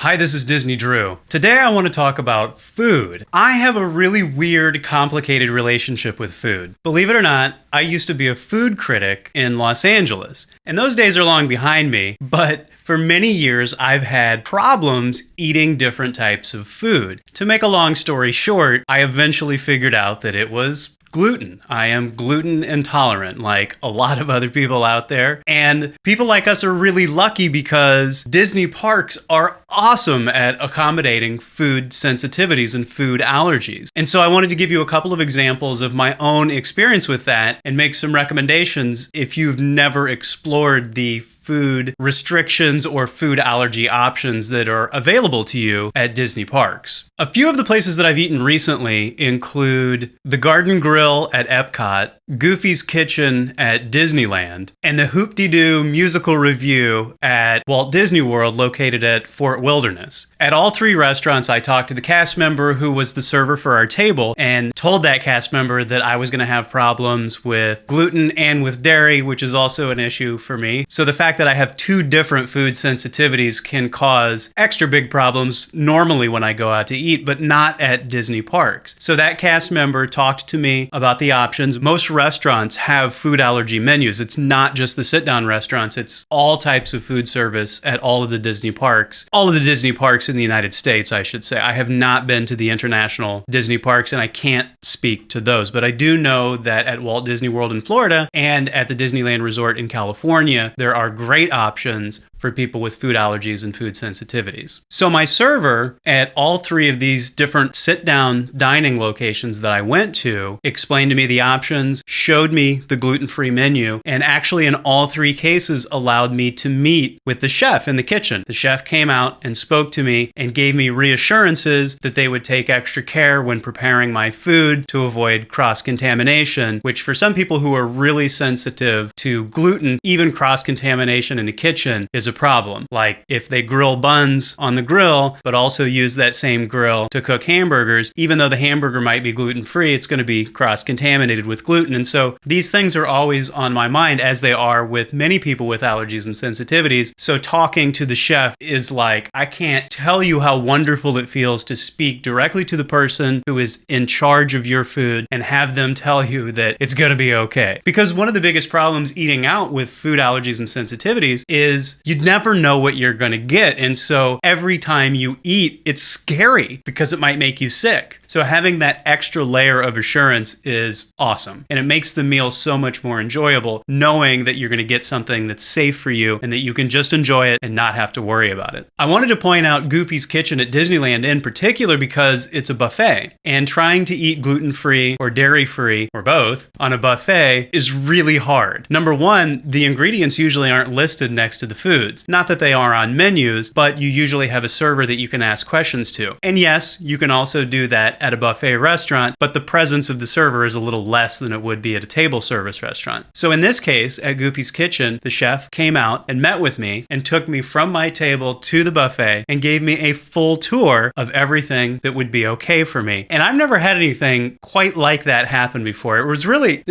Hi, this is Disney Drew. Today I want to talk about food. I have a really weird, complicated relationship with food. Believe it or not, I used to be a food critic in Los Angeles. And those days are long behind me, but for many years I've had problems eating different types of food. To make a long story short, I eventually figured out that it was gluten. I am gluten intolerant, like a lot of other people out there. And people like us are really lucky because Disney parks are awesome at accommodating food sensitivities and food allergies. And so I wanted to give you a couple of examples of my own experience with that and make some recommendations if you've never explored the food restrictions or food allergy options that are available to you at Disney parks. A few of the places that I've eaten recently include the Garden Grill at Epcot, Goofy's Kitchen at Disneyland, and the Hoop-Dee-Doo Musical Review at Walt Disney World located at Fort Wilderness. At all three restaurants, I talked to the cast member who was the server for our table and told that cast member that I was going to have problems with gluten and with dairy, which is also an issue for me. So the fact that I have two different food sensitivities can cause extra big problems normally when I go out to eat, but not at Disney parks. So that cast member talked to me about the options. Most restaurants have food allergy menus. It's not just the sit-down restaurants. It's all types of food service at all of the Disney parks. All of the Disney parks in the United States, I should say. I have not been to the international Disney parks, and I can't speak to those. But I do know that at Walt Disney World in Florida and at the Disneyland Resort in California, there are great options for people with food allergies and food sensitivities. So my server at all three of these different sit-down dining locations that I went to explained to me the options, showed me the gluten-free menu, and actually in all three cases allowed me to meet with the chef in the kitchen. The chef came out and spoke to me and gave me reassurances that they would take extra care when preparing my food to avoid cross-contamination, which for some people who are really sensitive to gluten, even cross-contamination in the kitchen is a problem. Like if they grill buns on the grill, but also use that same grill to cook hamburgers, even though the hamburger might be gluten-free, it's going to be cross-contaminated with gluten. And so these things are always on my mind, as they are with many people with allergies and sensitivities. So talking to the chef is like, I can't tell you how wonderful it feels to speak directly to the person who is in charge of your food and have them tell you that it's going to be okay. Because one of the biggest problems eating out with food allergies and sensitivities is you never know what you're going to get. And so every time you eat, it's scary because it might make you sick. So having that extra layer of assurance is awesome. And it makes the meal so much more enjoyable, knowing that you're going to get something that's safe for you and that you can just enjoy it and not have to worry about it. I wanted to point out Goofy's Kitchen at Disneyland in particular because it's a buffet. And trying to eat gluten-free or dairy-free or both on a buffet is really hard. Number one, the ingredients usually aren't listed next to the food. Not that they are on menus, but you usually have a server that you can ask questions to. And yes, you can also do that at a buffet restaurant, but the presence of the server is a little less than it would be at a table service restaurant. So in this case, at Goofy's Kitchen, the chef came out and met with me and took me from my table to the buffet and gave me a full tour of everything that would be okay for me. And I've never had anything quite like that happen before. It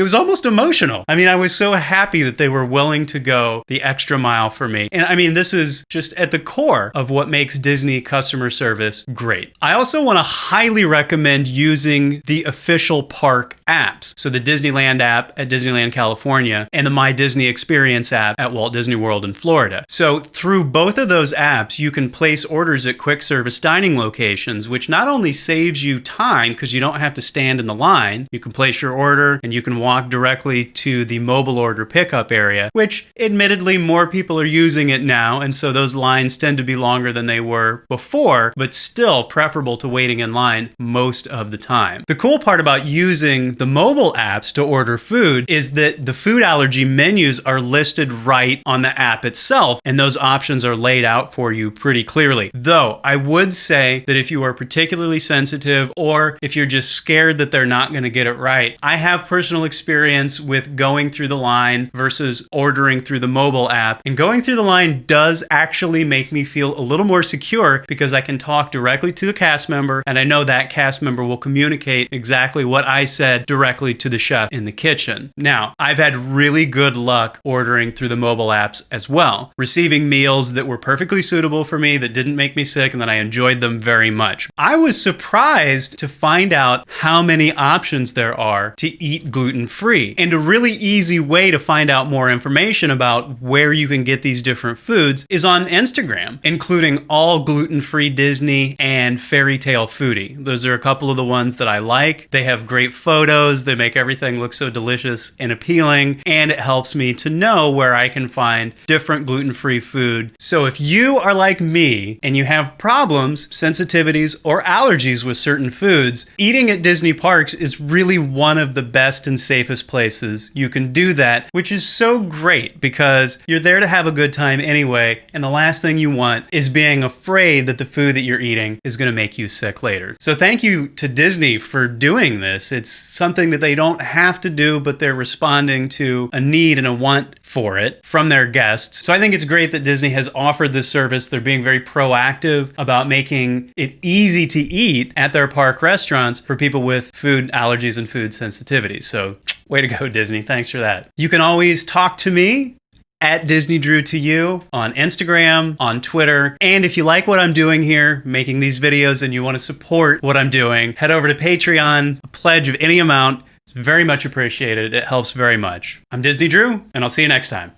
was almost emotional. I mean, I was so happy that they were willing to go the extra mile for me. And I mean, this is just at the core of what makes Disney customer service great. I also want to highly recommend using the official park apps. So the Disneyland app at Disneyland, California, and the My Disney Experience app at Walt Disney World in Florida. So through both of those apps, you can place orders at quick service dining locations, which not only saves you time because you don't have to stand in the line, you can place your order and you can walk directly to the mobile order pickup area, which admittedly more people are using it now, and so those lines tend to be longer than they were before, but still preferable to waiting in line most of the time. The cool part about using the mobile apps to order food is that the food allergy menus are listed right on the app itself, and those options are laid out for you pretty clearly. Though, I would say that if you are particularly sensitive or if you're just scared that they're not going to get it right, I have personal experience with going through the line versus ordering through the mobile app, and going through the line hotline does actually make me feel a little more secure because I can talk directly to the cast member, and I know that cast member will communicate exactly what I said directly to the chef in the kitchen. Now, I've had really good luck ordering through the mobile apps as well, receiving meals that were perfectly suitable for me, that didn't make me sick, and that I enjoyed them very much. I was surprised to find out how many options there are to eat gluten-free. And a really easy way to find out more information about where you can get these different foods is on Instagram, including All Gluten-Free Disney and Fairy Tale Foodie. Those are a couple of the ones that I like. They have great photos, they make everything look so delicious and appealing, and it helps me to know where I can find different gluten-free food. So if you are like me and you have problems, sensitivities, or allergies with certain foods, eating at Disney parks is really one of the best and safest places you can do that, which is so great because you're there to have a good time anyway, and the last thing you want is being afraid that the food that you're eating is going to make you sick later. So thank you to Disney for doing this. It's something that they don't have to do, but they're responding to a need and a want for it from their guests. So I think it's great that Disney has offered this service. They're being very proactive about making it easy to eat at their park restaurants for people with food allergies and food sensitivities. So way to go, Disney. Thanks for that. You can always talk to me at Disney Drew to you on Instagram, on Twitter. And if you like what I'm doing here, making these videos, and you want to support what I'm doing, head over to Patreon. A pledge of any amount is very much appreciated. It helps very much. I'm Disney Drew, and I'll see you next time.